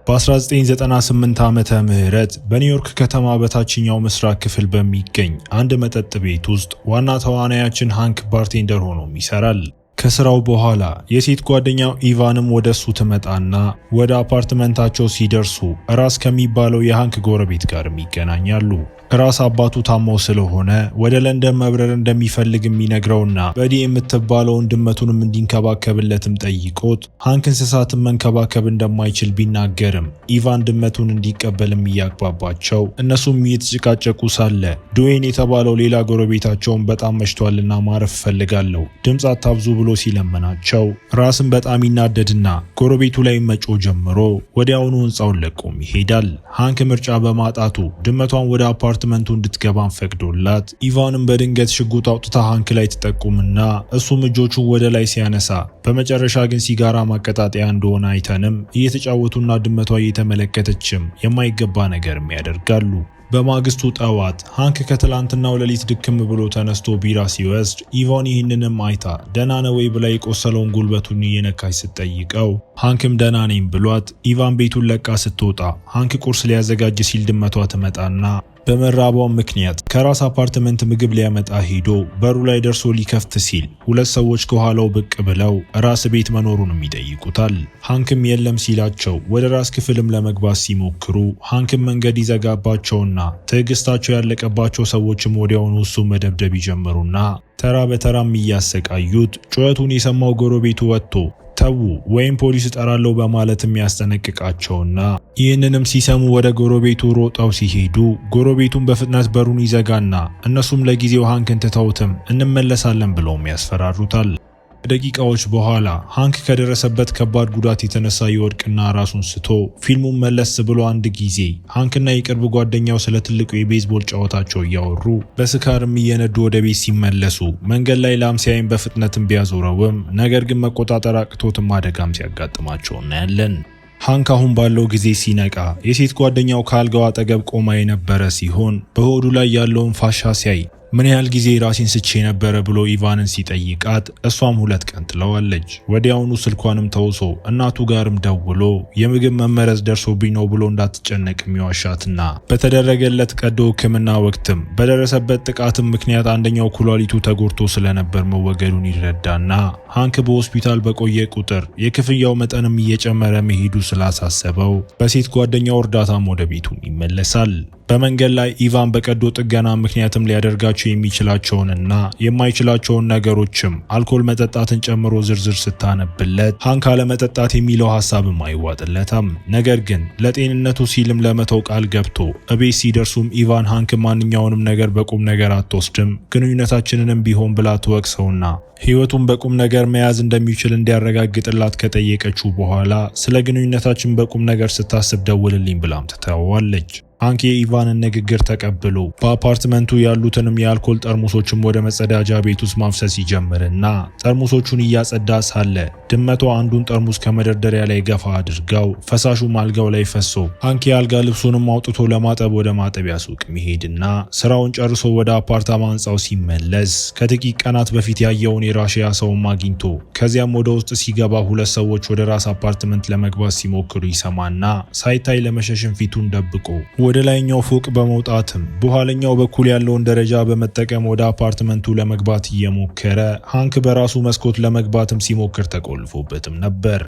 በ1998 ዓመተ ምህረት በኒውዮርክ ከተማ በታችኛው ምስራቅ ክፍል በሚገኝ አንድ መጠጥ ቤት ውስጥ ዋና ተዋናያችን ሃንክ ባርቴንደር ሆኖ ይሰራል። ከስራው በኋላ የሴት ጓደኛው ኢቫንም ወደሱ ትመጣና ወደ አፓርትመንታቸው ሲደርሱ ራስ ከሚባለው የሃንክ ጎረቤት ጋር ይገናኛሉ። ራስ አባቱ ታመው ስለሆነ ወደ ለንደን መብረር እንደሚፈልግ የሚነግረውና በዲ የምትባለውን ድመቱንም እንዲንከባከብለትም ጠይቆት ሃንክ እንስሳትን መንከባከብ እንደማይችል ቢናገርም ኢቫን ድመቱን እንዲቀበልም እያግባባቸው እነሱም እየተጨቃጨቁ ሳለ ዱዌን የተባለው ሌላ ጎረቤታቸውን በጣም መሽቷልና ማረፍ ፈልጋለሁ ድምፅ አታብዙ ብሎ ሲለመናቸው ራስን በጣም ይናደድና ጎረቤቱ ላይ መጮ ጀምሮ ወዲያውኑ ህንፃውን ለቆም ይሄዳል። ሃንክ ምርጫ በማጣቱ ድመቷን ወደ አፓርትመንቱ እንድትገባን ፈቅዶላት ኢቫንም በድንገት ሽጉጥ አውጥታ ሃንክ ላይ ትጠቁምና እሱም እጆቹን ወደ ላይ ሲያነሳ በመጨረሻ ግን ሲጋራ ማቀጣጠያ እንደሆነ አይተንም እየተጫወቱና ድመቷ እየተመለከተችም የማይገባ ነገርም ያደርጋሉ። በማግስቱ ጠዋት ሃንክ ከትላንትናው ሌሊት ድክም ብሎ ተነስቶ ቢራ ሲወስድ ኢቫን ይህንንም አይታ ደህና ነህ ወይ ብላ የቆሰለውን ጉልበቱን እየነካች ስትጠይቀው ሃንክም ደህና ነኝ ብሏት ኢቫን ቤቱን ለቃ ስትወጣ ሃንክ ቁርስ ሊያዘጋጅ ሲል ድመቷ ትመጣና በመራቧ ምክንያት ከራስ አፓርትመንት ምግብ ሊያመጣ ሄዶ በሩ ላይ ደርሶ ሊከፍት ሲል ሁለት ሰዎች ከኋላው ብቅ ብለው ራስ ቤት መኖሩንም ይጠይቁታል። ሃንክም የለም ሲላቸው ወደ ራስ ክፍልም ለመግባት ሲሞክሩ ሃንክም መንገድ ይዘጋባቸውና ትዕግስታቸው ያለቀባቸው ሰዎችም ወዲያውኑ እሱ መደብደብ ይጀምሩና ተራ በተራም እያሰቃዩት ጩኸቱን የሰማው ጎረቤቱ ወጥቶ ተው ወይም ፖሊስ እጠራለሁ በማለትም ያስጠነቅቃቸውና ይህንንም ሲሰሙ ወደ ጎረቤቱ ሮጠው ሲሄዱ ጎረቤቱን በፍጥነት በሩን ይዘጋና እነሱም ለጊዜው ሃንክን ትተውትም እንመለሳለን ብለውም ያስፈራሩታል። ከደቂቃዎች በኋላ ሃንክ ከደረሰበት ከባድ ጉዳት የተነሳ ይወድቅና ራሱን ስቶ ፊልሙን መለስ ብሎ አንድ ጊዜ ሃንክና የቅርብ ጓደኛው ስለ ትልቁ የቤዝቦል ጨዋታቸው እያወሩ በስካርም እየነዱ ወደ ቤት ሲመለሱ መንገድ ላይ ላም ሲያይም በፍጥነትም ቢያዞረውም ነገር ግን መቆጣጠር አቅቶትም አደጋም ሲያጋጥማቸው እናያለን። ሃንክ አሁን ባለው ጊዜ ሲነቃ የሴት ጓደኛው ከአልጋው አጠገብ ቆማ የነበረ ሲሆን በሆዱ ላይ ያለውን ፋሻ ሲያይ ምን ያህል ጊዜ ራሴን ስቼ ነበረ ብሎ ኢቫንን ሲጠይቃት እሷም 2 ቀን ትለዋለች። ወዲያውኑ ስልኳንም ተውሶ እናቱ ጋርም ደውሎ የምግብ መመረዝ ደርሶብኝ ነው ብሎ እንዳትጨነቅ የሚዋሻትና በተደረገለት ቀዶ ሕክምና ወቅትም በደረሰበት ጥቃትም ምክንያት አንደኛው ኩላሊቱ ተጎድቶ ስለነበር መወገዱን ይረዳና ሃንክ በሆስፒታል በቆየ ቁጥር የክፍያው መጠንም እየጨመረ መሄዱ ስላሳሰበው በሴት ጓደኛው እርዳታም ወደ ቤቱም ይመለሳል። በመንገድ ላይ ኢቫን በቀዶ ጥገና ምክንያትም ሊያደርጋቸው የሚችላቸውንና የማይችላቸውን ነገሮችም አልኮል መጠጣትን ጨምሮ ዝርዝር ስታነብለት ሃንክ አለመጠጣት የሚለው ሐሳብም አይዋጥለታም። ነገር ግን ለጤንነቱ ሲልም ለመተው ቃል ገብቶ እቤት ሲደርሱም ኢቫን ሃንክ ማንኛውንም ነገር በቁም ነገር አትወስድም፣ ግንኙነታችንንም ቢሆን ብላ ትወቅሰውና ህይወቱን በቁም ነገር መያዝ እንደሚችል እንዲያረጋግጥላት ከጠየቀችው በኋላ ስለ ግንኙነታችን በቁም ነገር ስታስብ ደውልልኝ ብላም ትተዋለች። ሃንክ የኢቫንን ንግግር ተቀብሎ በአፓርትመንቱ ያሉትንም የአልኮል ጠርሙሶችም ወደ መጸዳጃ ቤት ውስጥ ማፍሰስ ይጀምርና ጠርሙሶቹን እያጸዳ ሳለ ድመቷ አንዱን ጠርሙስ ከመደርደሪያ ላይ ገፋ አድርጋው ፈሳሹም አልጋው ላይ ፈሶ ሃንክ የአልጋ ልብሱንም አውጥቶ ለማጠብ ወደ ማጠቢያ ሱቅ መሄድና ስራውን ጨርሶ ወደ አፓርታማ ህንጻው ሲመለስ ከጥቂት ቀናት በፊት ያየውን የራሽያ ሰውም አግኝቶ ከዚያም ወደ ውስጥ ሲገባ 2 ሰዎች ወደ ራስ አፓርትመንት ለመግባት ሲሞክሩ ይሰማና ሳይታይ ለመሸሽም ፊቱን ደብቆ ወደ ላይኛው ፎቅ በመውጣትም በኋለኛው በኩል ያለውን ደረጃ በመጠቀም ወደ አፓርትመንቱ ለመግባት እየሞከረ ሃንክ በራሱ መስኮት ለመግባትም ሲሞክር ተቆልፎበትም ነበር።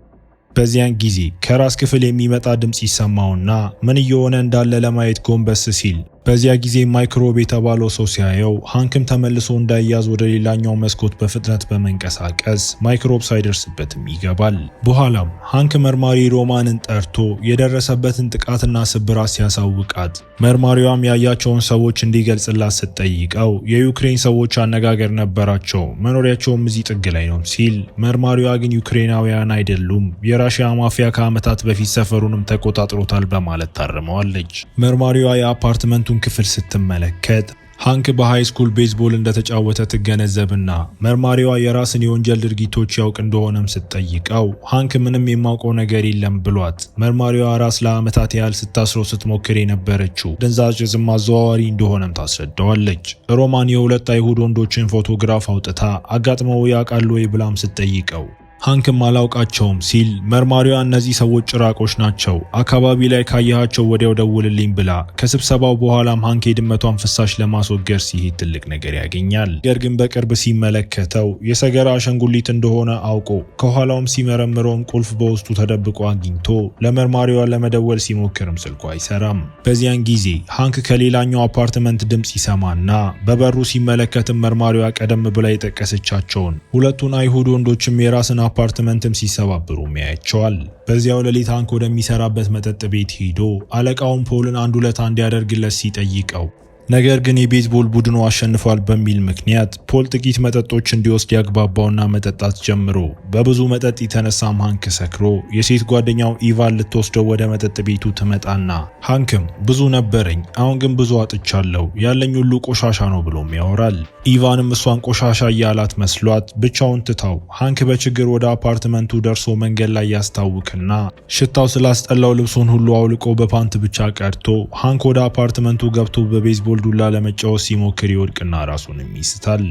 በዚያን ጊዜ ከራስ ክፍል የሚመጣ ድምጽ ይሰማውና ምን እየሆነ እንዳለ ለማየት ጎንበስ ሲል በዚያ ጊዜ ማይክሮብ የተባለው ሰው ሲያየው ሃንክም ተመልሶ እንዳይያዝ ወደ ሌላኛው መስኮት በፍጥነት በመንቀሳቀስ ማይክሮብ ሳይደርስበትም ይገባል። በኋላም ሃንክ መርማሪ ሮማንን ጠርቶ የደረሰበትን ጥቃትና ስብራት ሲያሳውቃት መርማሪዋም ያያቸውን ሰዎች እንዲገልጽላት ስትጠይቀው የዩክሬን ሰዎች አነጋገር ነበራቸው፣ መኖሪያቸውም እዚህ ጥግ ላይ ነው ሲል መርማሪዋ ግን ዩክሬናውያን አይደሉም፣ የራሽያ ማፊያ ከዓመታት በፊት ሰፈሩንም ተቆጣጥሮታል በማለት ታርመዋለች። መርማሪዋ የአፓርትመንቱ ክፍል ስትመለከት ሃንክ በሃይ ስኩል ቤዝቦል እንደተጫወተ ትገነዘብና መርማሪዋ የራስን የወንጀል ድርጊቶች ያውቅ እንደሆነም ስትጠይቀው ሃንክ ምንም የማውቀው ነገር የለም ብሏት መርማሪዋ ራስ ለዓመታት ያህል ስታስረው ስትሞክር የነበረችው ደንዛዥ ዕፅም አዘዋዋሪ እንደሆነም ታስረዳዋለች። ሮማን የ2 አይሁድ ወንዶችን ፎቶግራፍ አውጥታ አጋጥመው ያውቃሉ ወይ ብላም ስትጠይቀው ሃንክም አላውቃቸውም ሲል መርማሪዋ እነዚህ ሰዎች ጭራቆች ናቸው፣ አካባቢ ላይ ካያቸው ወዲያው ደውልልኝ ብላ ከስብሰባው በኋላም ሃንክ የድመቷን ፍሳሽ ለማስወገድ ሲሄድ ትልቅ ነገር ያገኛል። ነገር ግን በቅርብ ሲመለከተው የሰገራ አሻንጉሊት እንደሆነ አውቆ ከኋላውም ሲመረምረውም ቁልፍ በውስጡ ተደብቆ አግኝቶ ለመርማሪዋ ለመደወል ሲሞክርም ስልኩ አይሰራም። በዚያን ጊዜ ሃንክ ከሌላኛው አፓርትመንት ድምጽ ይሰማና በበሩ ሲመለከትም መርማሪዋ ቀደም ብላ የጠቀሰቻቸውን ሁለቱን አይሁድ ወንዶችም የራስን አፓርትመንትም ሲሰባብሩ ያያቸዋል። በዚያው ሌሊት ሃንክ ወደሚሰራበት መጠጥ ቤት ሄዶ አለቃውን ፖልን አንድ ሁለት እንዲያደርግለት ሲጠይቀው ነገር ግን የቤዝቦል ቡድኑ አሸንፏል በሚል ምክንያት ፖል ጥቂት መጠጦች እንዲወስድ ያግባባውና መጠጣት ጀምሮ በብዙ መጠጥ የተነሳም ሃንክ ሰክሮ የሴት ጓደኛው ኢቫን ልትወስደው ወደ መጠጥ ቤቱ ትመጣና ሃንክም ብዙ ነበረኝ፣ አሁን ግን ብዙ አጥቻለሁ፣ ያለኝ ሁሉ ቆሻሻ ነው ብሎም ያወራል። ኢቫንም እሷን ቆሻሻ እያላት መስሏት ብቻውን ትታው ሃንክ በችግር ወደ አፓርትመንቱ ደርሶ መንገድ ላይ ያስታውክና ሽታው ስላስጠላው ልብሱን ሁሉ አውልቆ በፓንት ብቻ ቀርቶ ሃንክ ወደ አፓርትመንቱ ገብቶ በቤዝቦል ዱላ ለመጫወት ሲሞክር ይወድቅና ራሱንም ይስታል።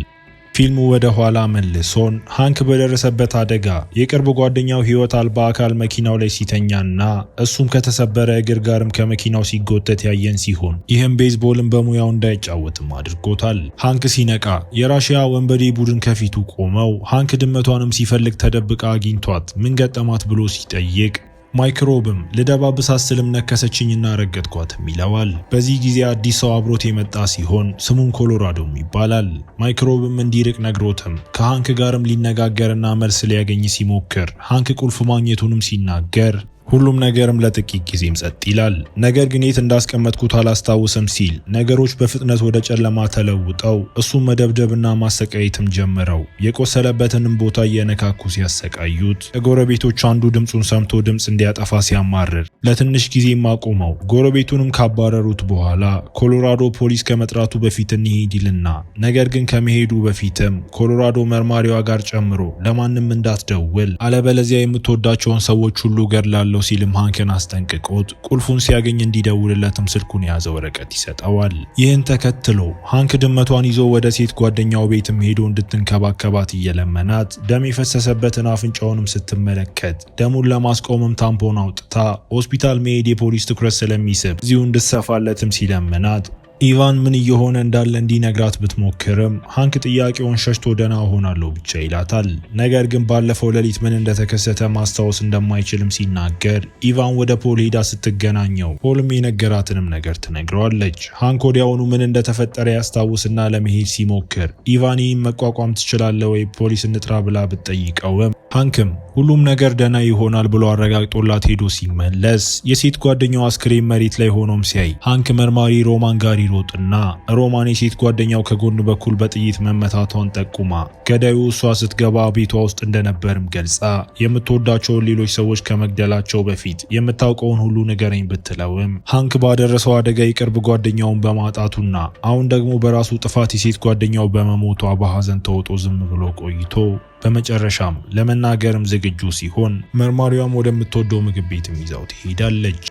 ፊልሙ ወደ ኋላ መልሶን ሃንክ በደረሰበት አደጋ የቅርብ ጓደኛው ህይወት አልባ አካል መኪናው ላይ ሲተኛና እሱም ከተሰበረ እግር ጋርም ከመኪናው ሲጎተት ያየን ሲሆን ይህም ቤዝቦልን በሙያው እንዳይጫወትም አድርጎታል። ሃንክ ሲነቃ የራሽያ ወንበዴ ቡድን ከፊቱ ቆመው ሃንክ ድመቷንም ሲፈልግ ተደብቃ አግኝቷት ምን ገጠማት ብሎ ሲጠይቅ ማይክሮብም ልደባብሳት ስልም ነከሰችኝና ረገጥኳትም ይለዋል። በዚህ ጊዜ አዲስ ሰው አብሮት የመጣ ሲሆን ስሙም ኮሎራዶም ይባላል። ማይክሮብም እንዲርቅ ነግሮትም ከሃንክ ጋርም ሊነጋገርና መልስ ሊያገኝ ሲሞክር ሃንክ ቁልፍ ማግኘቱንም ሲናገር ሁሉም ነገርም ለጥቂት ጊዜም ጸጥ ይላል። ነገር ግን የት እንዳስቀመጥኩት አላስታውስም ሲል ነገሮች በፍጥነት ወደ ጨለማ ተለውጠው እሱም መደብደብና ማሰቃየትም ጀምረው የቆሰለበትንም ቦታ እየነካኩ ሲያሰቃዩት ከጎረቤቶች አንዱ ድምፁን ሰምቶ ድምፅ እንዲያጠፋ ሲያማርር ለትንሽ ጊዜም አቁመው ጎረቤቱንም ካባረሩት በኋላ ኮሎራዶ ፖሊስ ከመጥራቱ በፊት እንሂድ ይልና ነገር ግን ከመሄዱ በፊትም ኮሎራዶ መርማሪዋ ጋር ጨምሮ ለማንም እንዳትደውል አለበለዚያ የምትወዳቸውን ሰዎች ሁሉ ገድላለሁ ሲልም ሃንክን አስጠንቅቆት ቁልፉን ሲያገኝ እንዲደውልለትም ስልኩን የያዘ ወረቀት ይሰጠዋል። ይህን ተከትሎ ሃንክ ድመቷን ይዞ ወደ ሴት ጓደኛው ቤትም ሄዶ እንድትንከባከባት እየለመናት ደም የፈሰሰበትን አፍንጫውንም ስትመለከት ደሙን ለማስቆምም ታምፖን አውጥታ ሆስፒታል መሄድ የፖሊስ ትኩረት ስለሚስብ እዚሁ እንድትሰፋለትም ሲለምናት ኢቫን ምን እየሆነ እንዳለ እንዲነግራት ብትሞክርም ሃንክ ጥያቄውን ሸሽቶ ደህና ሆናለሁ ብቻ ይላታል። ነገር ግን ባለፈው ሌሊት ምን እንደተከሰተ ማስታወስ እንደማይችልም ሲናገር ኢቫን ወደ ፖል ሄዳ ስትገናኘው ፖልም የነገራትንም ነገር ትነግረዋለች። ሃንክ ወዲያውኑ ምን እንደተፈጠረ ያስታውስና ለመሄድ ሲሞክር ኢቫን ይህን መቋቋም ትችላለህ ወይ ፖሊስ እንጥራ ብላ ብትጠይቀውም ሃንክም ሁሉም ነገር ደህና ይሆናል ብሎ አረጋግጦላት ሄዶ ሲመለስ የሴት ጓደኛው አስክሬን መሬት ላይ ሆኖም ሲያይ ሃንክ መርማሪ ሮማን ጋር ይሮጥና ሮማን የሴት ጓደኛው ከጎን በኩል በጥይት መመታቷን ጠቁማ ገዳዩ እሷ ስትገባ ቤቷ ውስጥ እንደነበርም ገልጻ የምትወዳቸውን ሌሎች ሰዎች ከመግደላቸው በፊት የምታውቀውን ሁሉ ንገረኝ ብትለውም ሃንክ ባደረሰው አደጋ የቅርብ ጓደኛውን በማጣቱና አሁን ደግሞ በራሱ ጥፋት የሴት ጓደኛው በመሞቷ በሐዘን ተውጦ ዝም ብሎ ቆይቶ በመጨረሻም ለመናገርም ዝግጁ ሲሆን መርማሪዋም ወደምትወደው ምግብ ቤትም ይዛው ትሄዳለች።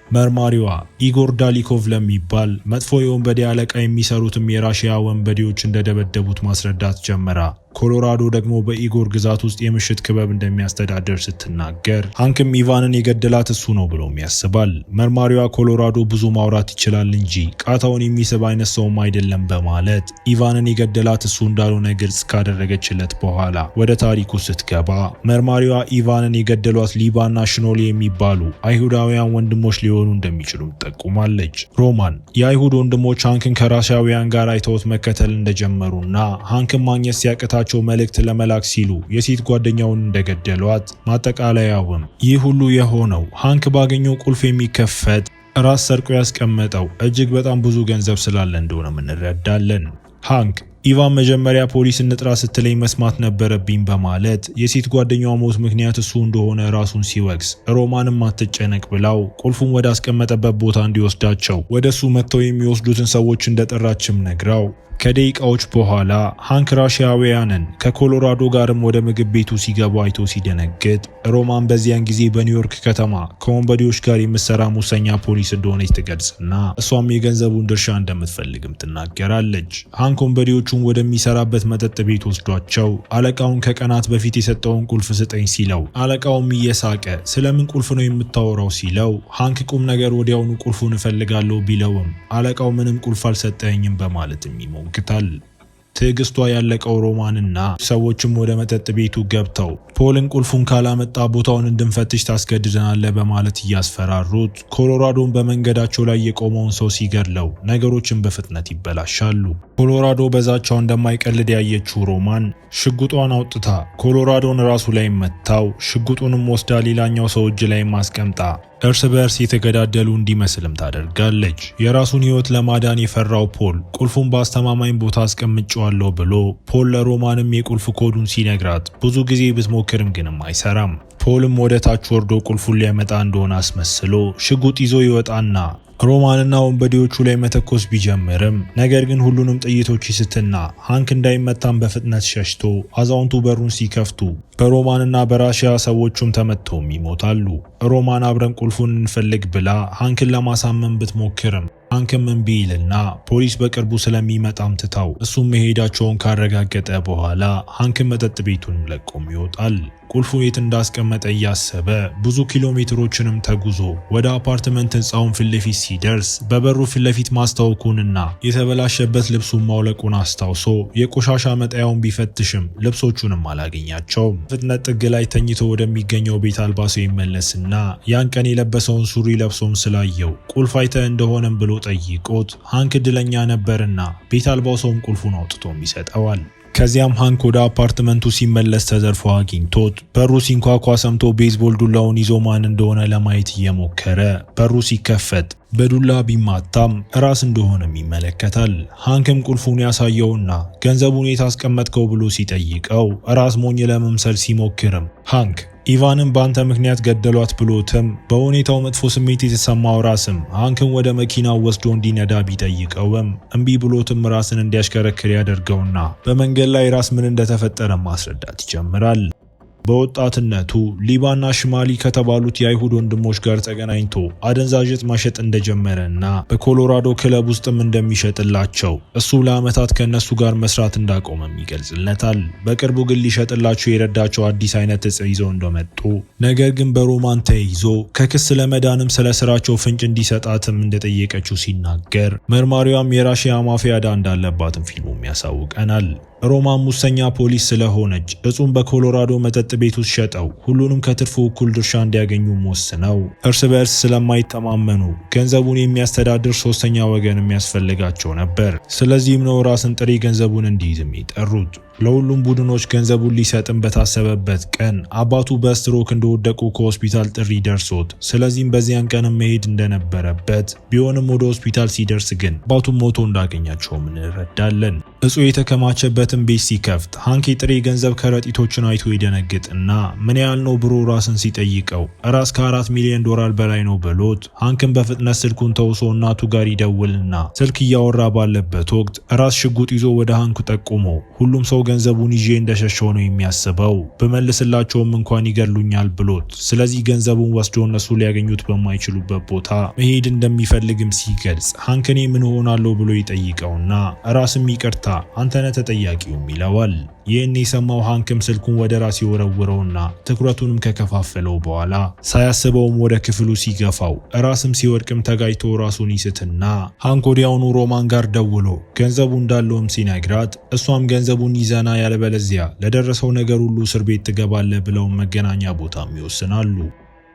መርማሪዋ ኢጎር ዳሊኮቭ ለሚባል መጥፎ የወንበዴ አለቃ የሚሰሩትም የራሽያ ወንበዴዎች እንደደበደቡት ማስረዳት ጀመራ። ኮሎራዶ ደግሞ በኢጎር ግዛት ውስጥ የምሽት ክበብ እንደሚያስተዳደር ስትናገር ሃንክም ኢቫንን የገደላት እሱ ነው ብሎም ያስባል። መርማሪዋ ኮሎራዶ ብዙ ማውራት ይችላል እንጂ ቃታውን የሚስብ አይነት ሰውም አይደለም በማለት ኢቫንን የገደላት እሱ እንዳልሆነ ግልጽ ካደረገችለት በኋላ ወደ ታሪኩ ስትገባ መርማሪዋ ኢቫንን የገደሏት ሊባና ሽኖሊ የሚባሉ አይሁዳውያን ወንድሞች ሊሆኑ እንደሚችሉም ጠቁማለች። ሮማን የአይሁድ ወንድሞች ሃንክን ከራሻውያን ጋር አይተውት መከተል እንደጀመሩና ሃንክን ማግኘት ሲያቅታ መልእክት ለመላክ ሲሉ የሴት ጓደኛውን እንደገደሏት ማጠቃለያውም ይህ ሁሉ የሆነው ሃንክ ባገኘው ቁልፍ የሚከፈት ራስ ሰርቆ ያስቀመጠው እጅግ በጣም ብዙ ገንዘብ ስላለ እንደሆነ እንረዳለን። ሃንክ ኢቫን መጀመሪያ ፖሊስ እንጥራ ስትለኝ መስማት ነበረብኝ በማለት የሴት ጓደኛዋ ሞት ምክንያት እሱ እንደሆነ ራሱን ሲወቅስ ሮማንም አትጨነቅ ብላው ቁልፉን ወደ አስቀመጠበት ቦታ እንዲወስዳቸው ወደሱ መጥተው የሚወስዱትን ሰዎች እንደጠራችም ነግራው ከደቂቃዎች በኋላ ሃንክ ራሺያውያንን ከኮሎራዶ ጋርም ወደ ምግብ ቤቱ ሲገቡ አይቶ ሲደነግጥ ሮማን በዚያን ጊዜ በኒውዮርክ ከተማ ከወንበዴዎች ጋር የምትሰራ ሙሰኛ ፖሊስ እንደሆነች ትገልጽና እሷም የገንዘቡን ድርሻ እንደምትፈልግም ትናገራለች። ሃንክ ወንበዴዎቹን ወደሚሰራበት መጠጥ ቤት ወስዷቸው አለቃውን ከቀናት በፊት የሰጠውን ቁልፍ ስጠኝ ሲለው አለቃውም እየሳቀ ስለምን ቁልፍ ነው የምታወራው ሲለው ሃንክ ቁም ነገር ወዲያውኑ ቁልፉን እፈልጋለሁ ቢለውም አለቃው ምንም ቁልፍ አልሰጠኝም በማለት ይሞግታል። ትዕግስቷ ያለቀው ሮማንና ሰዎችም ወደ መጠጥ ቤቱ ገብተው ፖልን ቁልፉን ካላመጣ ቦታውን እንድንፈትሽ ታስገድደናለህ በማለት እያስፈራሩት ኮሎራዶን በመንገዳቸው ላይ የቆመውን ሰው ሲገድለው ነገሮችን በፍጥነት ይበላሻሉ። ኮሎራዶ በዛቻው እንደማይቀልድ ያየችው ሮማን ሽጉጧን አውጥታ ኮሎራዶን ራሱ ላይ መታው። ሽጉጡንም ወስዳ ሌላኛው ሰው እጅ ላይ ማስቀምጣ እርስ በርስ የተገዳደሉ እንዲመስልም ታደርጋለች። የራሱን ሕይወት ለማዳን የፈራው ፖል ቁልፉን በአስተማማኝ ቦታ አስቀምጬዋለሁ ብሎ ፖል ለሮማንም የቁልፍ ኮዱን ሲነግራት ብዙ ጊዜ ብትሞክርም ግንም አይሰራም። ፖልም ወደ ታች ወርዶ ቁልፉን ሊያመጣ እንደሆነ አስመስሎ ሽጉጥ ይዞ ይወጣና ሮማንና ወንበዴዎቹ ላይ መተኮስ ቢጀምርም ነገር ግን ሁሉንም ጥይቶች ይስትና ሃንክ እንዳይመታም በፍጥነት ሸሽቶ አዛውንቱ በሩን ሲከፍቱ በሮማንና በራሺያ ሰዎቹም ተመተውም ይሞታሉ። ሮማን አብረን ቁልፉን እንፈልግ ብላ ሃንክን ለማሳመን ብትሞክርም ሃንክም እምቢ ይልና ፖሊስ በቅርቡ ስለሚመጣም ትታው እሱም መሄዳቸውን ካረጋገጠ በኋላ ሃንክን መጠጥ ቤቱን ለቆም ይወጣል። ቁልፉን የት እንዳስቀመጠ እያሰበ ብዙ ኪሎ ሜትሮችንም ተጉዞ ወደ አፓርትመንት ህንጻውን ፊት ለፊት ሲደርስ በበሩ ፊት ለፊት ማስታወቁንና የተበላሸበት ልብሱን ማውለቁን አስታውሶ የቆሻሻ መጣያውን ቢፈትሽም ልብሶቹንም አላገኛቸውም። ፍጥነት ጥግ ላይ ተኝቶ ወደሚገኘው ቤት አልባሶ ይመለስና ያን ቀን የለበሰውን ሱሪ ለብሶም ስላየው ቁልፍ አይተህ እንደሆነም ብሎ ጠይቆት ሃንክ እድለኛ ነበርና ቤት አልባው ሰውም ቁልፉን አውጥቶም ይሰጠዋል። ከዚያም ሃንክ ወደ አፓርትመንቱ ሲመለስ ተዘርፎ አግኝቶት በሩ ሲንኳኳ ሰምቶ ቤዝቦል ዱላውን ይዞ ማን እንደሆነ ለማየት እየሞከረ በሩ ሲከፈት በዱላ ቢማታም ራስ እንደሆነም ይመለከታል። ሃንክም ቁልፉን ያሳየውና ገንዘቡን የታስቀመጥከው ብሎ ሲጠይቀው ራስ ሞኝ ለመምሰል ሲሞክርም ሃንክ ኢቫንን በአንተ ምክንያት ገደሏት ብሎትም በሁኔታው መጥፎ ስሜት የተሰማው ራስም ሃንክን ወደ መኪናው ወስዶ እንዲነዳ ቢጠይቀውም እምቢ ብሎትም ራስን እንዲያሽከረክር ያደርገውና በመንገድ ላይ ራስ ምን እንደተፈጠረ ማስረዳት ይጀምራል። በወጣትነቱ ሊባና ሽማሊ ከተባሉት የአይሁድ ወንድሞች ጋር ተገናኝቶ አደንዛዥ ዕፅ መሸጥ እንደጀመረና በኮሎራዶ ክለብ ውስጥም እንደሚሸጥላቸው እሱ ለዓመታት ከነሱ ጋር መስራት እንዳቆመም ይገልጽለታል። በቅርቡ ግን ሊሸጥላቸው የረዳቸው አዲስ አይነት ዕፅ ይዘው እንደመጡ ነገር ግን በሮማን ተይዞ ከክስ ለመዳንም ስለ ስራቸው ፍንጭ እንዲሰጣትም እንደጠየቀችው ሲናገር መርማሪዋም የራሺያ ማፊያ ዕዳ እንዳለባትም ፊልሙም ያሳውቀናል። ሮማን ሙሰኛ ፖሊስ ስለሆነች ዕፁን በኮሎራዶ መጠጥ ቤት ውስጥ ሸጠው ሁሉንም ከትርፉ እኩል ድርሻ እንዲያገኙ ወስነው እርስ በርስ ስለማይተማመኑ ገንዘቡን የሚያስተዳድር ሶስተኛ ወገን የሚያስፈልጋቸው ነበር። ስለዚህም ነው ራስን ጥሬ ገንዘቡን እንዲይዝም የጠሩት። ለሁሉም ቡድኖች ገንዘቡን ሊሰጥም በታሰበበት ቀን አባቱ በስትሮክ እንደወደቁ ከሆስፒታል ጥሪ ደርሶት ስለዚህም በዚያን ቀን መሄድ እንደነበረበት ቢሆንም ወደ ሆስፒታል ሲደርስ ግን አባቱን ሞቶ እንዳገኛቸውም እንረዳለን። ዕፁ የተከማቸበትን ቤት ሲከፍት ሃንክ የጥሬ ገንዘብ ከረጢቶችን አይቶ ይደነግጥና ምን ያህል ነው ብሎ ራስን ሲጠይቀው ራስ ከ4 ሚሊዮን ዶላር በላይ ነው ብሎት ሃንክን በፍጥነት ስልኩን ተውሶ እናቱ ጋር ይደውልና ስልክ እያወራ ባለበት ወቅት ራስ ሽጉጥ ይዞ ወደ ሃንክ ጠቁሞ ሁሉም ሰው ገንዘቡን ይዤ እንደሸሸው ነው የሚያስበው በመልስላቸውም እንኳን ይገሉኛል ብሎት ስለዚህ ገንዘቡን ወስዶ እነሱ ሊያገኙት በማይችሉበት ቦታ መሄድ እንደሚፈልግም ሲገልጽ ሃንክኔ ምን ሆናለሁ ብሎ ይጠይቀውና ራስም ይቅርታ አንተነ ተጠያቂውም ይለዋል። ይህን የሰማው ሃንክም ስልኩን ወደ ራስ ይወረውረውና ትኩረቱንም ከከፋፈለው በኋላ ሳያስበውም ወደ ክፍሉ ሲገፋው ራስም ሲወድቅም ተጋጅቶ ራሱን ይስትና ሃንክ ወዲያውኑ ሮማን ጋር ደውሎ ገንዘቡ እንዳለውም ሲነግራት እሷም ገንዘቡን ይዘና ያለበለዚያ ለደረሰው ነገር ሁሉ እስር ቤት ትገባለህ ብለው መገናኛ ቦታም ይወስናሉ።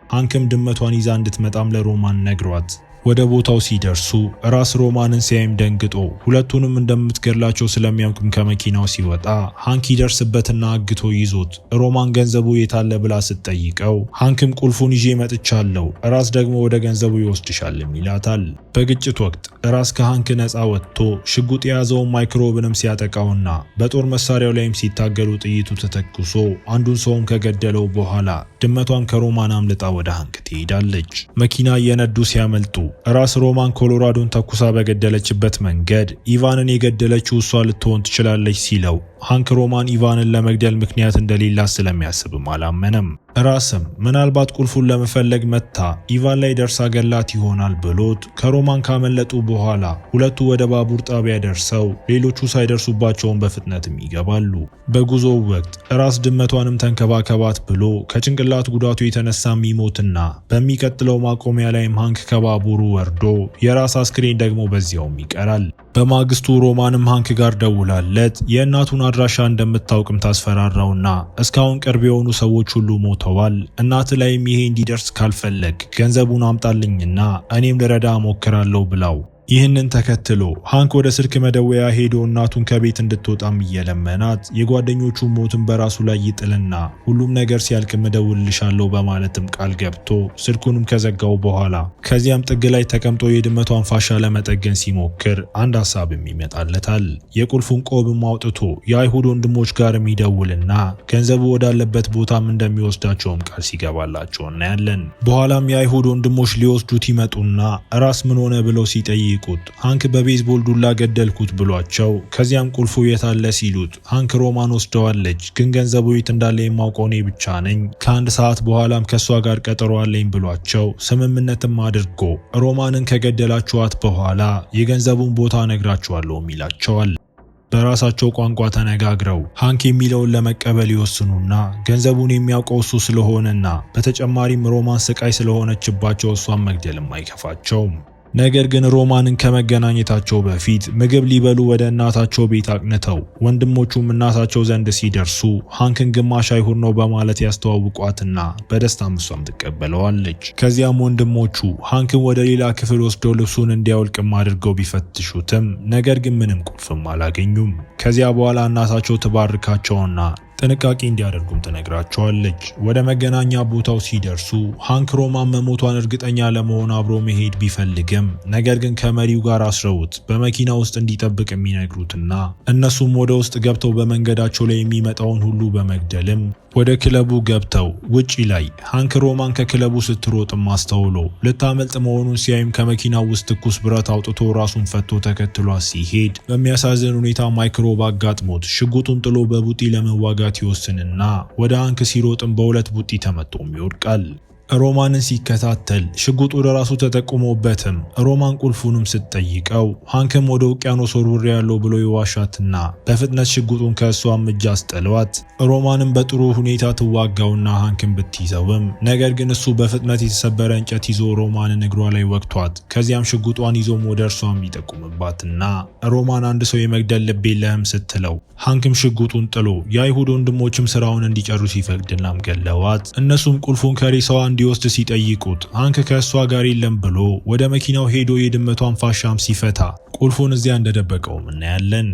ሃንክም ድመቷን ይዛ እንድትመጣም ለሮማን ነግሯት ወደ ቦታው ሲደርሱ ራስ ሮማንን ሲያይም ደንግጦ ሁለቱንም እንደምትገድላቸው ስለሚያውቅም ከመኪናው ሲወጣ ሃንክ ይደርስበትና አግቶ ይዞት ሮማን ገንዘቡ የታለ ብላ ስትጠይቀው ሃንክም ቁልፉን ይዤ መጥቻለሁ ራስ ደግሞ ወደ ገንዘቡ ይወስድሻልም ይላታል። በግጭት ወቅት ራስ ከሃንክ ነፃ ወጥቶ ሽጉጥ የያዘውን ማይክሮብንም ሲያጠቃውና በጦር መሳሪያው ላይም ሲታገሉ ጥይቱ ተተኩሶ አንዱን ሰውም ከገደለው በኋላ ድመቷን ከሮማን አምልጣ ወደ ሃንክ ትሄዳለች። መኪና እየነዱ ሲያመልጡ ራስ ሮማን ኮሎራዶን ተኩሳ በገደለችበት መንገድ ኢቫንን የገደለችው እሷ ልትሆን ትችላለች ሲለው ሃንክ ሮማን ኢቫንን ለመግደል ምክንያት እንደሌላት ስለሚያስብም አላመነም። ራስም ምናልባት ቁልፉን ለመፈለግ መታ ኢቫን ላይ ደርሳ ገላት ይሆናል ብሎት ከሮማን ካመለጡ በኋላ ሁለቱ ወደ ባቡር ጣቢያ ደርሰው ሌሎቹ ሳይደርሱባቸውን በፍጥነትም ይገባሉ። በጉዞው ወቅት ራስ ድመቷንም ተንከባከባት ብሎ ከጭንቅላት ጉዳቱ የተነሳ የሚሞትና በሚቀጥለው ማቆሚያ ላይም ሃንክ ከባቡሩ ወርዶ የራስ አስክሬን ደግሞ በዚያውም ይቀራል። በማግስቱ ሮማንም ሃንክ ጋር ደውላለት የእናቱን አድራሻ እንደምታውቅም ታስፈራራውና እስካሁን ቅርብ የሆኑ ሰዎች ሁሉ ሞተዋል፣ እናት ላይም ይሄ እንዲደርስ ካልፈለግ ገንዘቡን አምጣልኝና እኔም ልረዳ ሞክራለሁ ብላው። ይህንን ተከትሎ ሃንክ ወደ ስልክ መደወያ ሄዶ እናቱን ከቤት እንድትወጣም እየለመናት የጓደኞቹን ሞትን በራሱ ላይ ይጥልና ሁሉም ነገር ሲያልቅ እደውልልሻለሁ በማለትም ቃል ገብቶ ስልኩንም ከዘጋው በኋላ ከዚያም ጥግ ላይ ተቀምጦ የድመቷን ፋሻ ለመጠገን ሲሞክር አንድ ሐሳብም ይመጣለታል። የቁልፉን ቆብም አውጥቶ የአይሁድ ወንድሞች ጋርም ይደውልና ገንዘቡ ወዳለበት ቦታም እንደሚወስዳቸውም ቃል ሲገባላቸው እናያለን። በኋላም የአይሁድ ወንድሞች ሊወስዱት ይመጡና ራስ ምን ሆነ ብለው ሲጠይቁ ሃንክ በቤዝቦል ዱላ ገደልኩት ብሏቸው ከዚያም ቁልፉ የታለ ሲሉት ሃንክ ሮማን ወስደዋለች፣ ግን ገንዘቡ የት እንዳለ የማውቀው እኔ ብቻ ነኝ፣ ከአንድ ሰዓት በኋላም ከሷ ጋር ቀጠሮ አለኝ ብሏቸው ስምምነትም አድርጎ ሮማንን ከገደላችኋት በኋላ የገንዘቡን ቦታ ነግራችኋለሁ ይላቸዋል። በራሳቸው ቋንቋ ተነጋግረው ሃንክ የሚለውን ለመቀበል ይወስኑና ገንዘቡን የሚያውቀው እሱ ስለሆነና በተጨማሪም ሮማን ስቃይ ስለሆነችባቸው እሷን መግደልም አይከፋቸውም። ነገር ግን ሮማንን ከመገናኘታቸው በፊት ምግብ ሊበሉ ወደ እናታቸው ቤት አቅንተው ወንድሞቹም እናታቸው ዘንድ ሲደርሱ ሃንክን ግማሽ አይሁድ ነው በማለት ያስተዋውቋትና በደስታም እሷም ትቀበለዋለች። ከዚያም ወንድሞቹ ሃንክን ወደ ሌላ ክፍል ወስደው ልብሱን እንዲያወልቅም አድርገው ቢፈትሹትም ነገር ግን ምንም ቁልፍም አላገኙም። ከዚያ በኋላ እናታቸው ትባርካቸውና ጥንቃቄ እንዲያደርጉም ትነግራቸዋለች። ወደ መገናኛ ቦታው ሲደርሱ ሃንክ ሮማን መሞቷን እርግጠኛ ለመሆን አብሮ መሄድ ቢፈልግም ነገር ግን ከመሪው ጋር አስረውት በመኪና ውስጥ እንዲጠብቅ የሚነግሩትና እነሱም ወደ ውስጥ ገብተው በመንገዳቸው ላይ የሚመጣውን ሁሉ በመግደልም ወደ ክለቡ ገብተው ውጪ ላይ ሃንክ ሮማን ከክለቡ ስትሮጥም አስተውሎ ልታመልጥ መሆኑን ሲያይም ከመኪናው ውስጥ ትኩስ ብረት አውጥቶ ራሱን ፈቶ ተከትሏት ሲሄድ በሚያሳዝን ሁኔታ ማይክሮብ አጋጥሞት ሽጉጡን ጥሎ በቡጢ ለመዋጋት ይወስንና ወደ ሃንክ ሲሮጥም በሁለት ቡጢ ተመቶም ይወድቃል። ሮማንን ሲከታተል ሽጉጡ ለራሱ ተጠቁሞበትም ሮማን ቁልፉንም ስትጠይቀው ሃንክም ወደ ውቅያኖስ ወርውሬ ያለው ብሎ ይዋሻትና በፍጥነት ሽጉጡን ከእሷም እጅ አስጥሏት ሮማንን በጥሩ ሁኔታ ትዋጋውና ሃንክን ብትይዘውም ነገር ግን እሱ በፍጥነት የተሰበረ እንጨት ይዞ ሮማንን እግሯ ላይ ወግቷት ከዚያም ሽጉጧን ይዞም ወደ እርሷም ይጠቁምባትና ሮማን አንድ ሰው የመግደል ልብ የለህም ስትለው ሃንክም ሽጉጡን ጥሎ የአይሁድ ወንድሞችም ስራውን እንዲጨርሱ ይፈቅድናም ገለዋት። እነሱም ቁልፉን ከሬሳዋ እንዲወስድ ሲጠይቁት ሃንክ ከእሷ ጋር የለም ብሎ ወደ መኪናው ሄዶ የድመቷን ፋሻም ሲፈታ ቁልፉን እዚያ እንደደበቀውም እናያለን።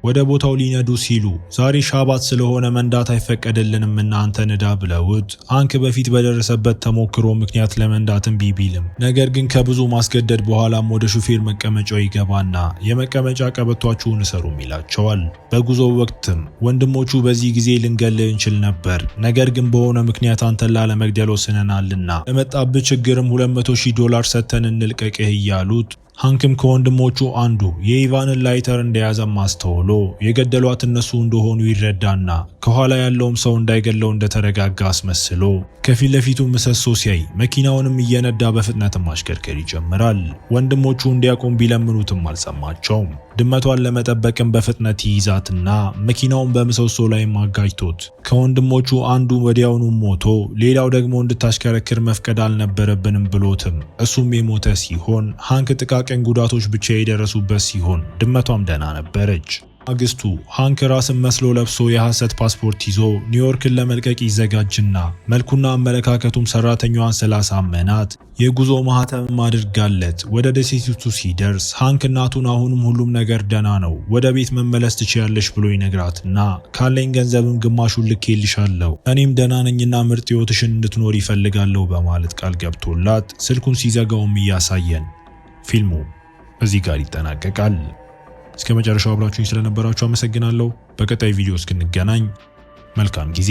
ወደ ቦታው ሊነዱ ሲሉ ዛሬ ሻባት ስለሆነ መንዳት አይፈቀድልንም እና አንተ ንዳ ብለውት ሃንክ በፊት በደረሰበት ተሞክሮ ምክንያት ለመንዳትም ቢቢልም ነገር ግን ከብዙ ማስገደድ በኋላም ወደ ሹፌር መቀመጫው ይገባና የመቀመጫ ቀበቷችሁን እሰሩም ይላቸዋል። በጉዞው ወቅትም ወንድሞቹ በዚህ ጊዜ ልንገልህ እንችል ነበር፣ ነገር ግን በሆነ ምክንያት አንተን ላለመግደል ወስነናልና ለመጣብህ ችግርም $200,000 ሰጥተን እንልቀቅህ እያሉት ሃንክም ከወንድሞቹ አንዱ የኢቫንን ላይተር እንደያዘም አስተውሎ የገደሏት እነሱ እንደሆኑ ይረዳና ከኋላ ያለውም ሰው እንዳይገለው እንደተረጋጋ አስመስሎ ከፊት ለፊቱ ምሰሶ ሲያይ መኪናውንም እየነዳ በፍጥነትም ማሽከርከር ይጀምራል። ወንድሞቹ እንዲያቆም ቢለምኑትም አልሰማቸውም። ድመቷን ለመጠበቅም በፍጥነት ይይዛትና መኪናውን በምሰሶ ላይ ማጋጭቶት ከወንድሞቹ አንዱ ወዲያውኑ ሞቶ ሌላው ደግሞ እንድታሽከረክር መፍቀድ አልነበረብንም ብሎትም እሱም የሞተ ሲሆን ሃንክ ጥቃቅን ጉዳቶች ብቻ የደረሱበት ሲሆን ድመቷም ደህና ነበረች። ማግስቱ ሃንክ ራስን መስሎ ለብሶ የሐሰት ፓስፖርት ይዞ ኒውዮርክን ለመልቀቅ ይዘጋጅና መልኩና አመለካከቱም ሰራተኛዋን ስላሳመናት የጉዞ ማህተም አድርጋለት ወደ ደሴቲቱ ሲደርስ ሃንክ እናቱን አሁንም ሁሉም ነገር ደህና ነው፣ ወደ ቤት መመለስ ትችያለሽ ብሎ ይነግራትና ካለኝ ገንዘብም ግማሹን ልኬልሻለሁ፣ እኔም ደህና ነኝና ምርጥ ህይወትሽን እንድትኖር ይፈልጋለሁ በማለት ቃል ገብቶላት ስልኩን ሲዘጋውም እያሳየን ፊልሙ እዚህ ጋር ይጠናቀቃል። እስከ መጨረሻው አብራችሁኝ ስለነበራችሁ አመሰግናለሁ። በቀጣይ ቪዲዮ እስክንገናኝ መልካም ጊዜ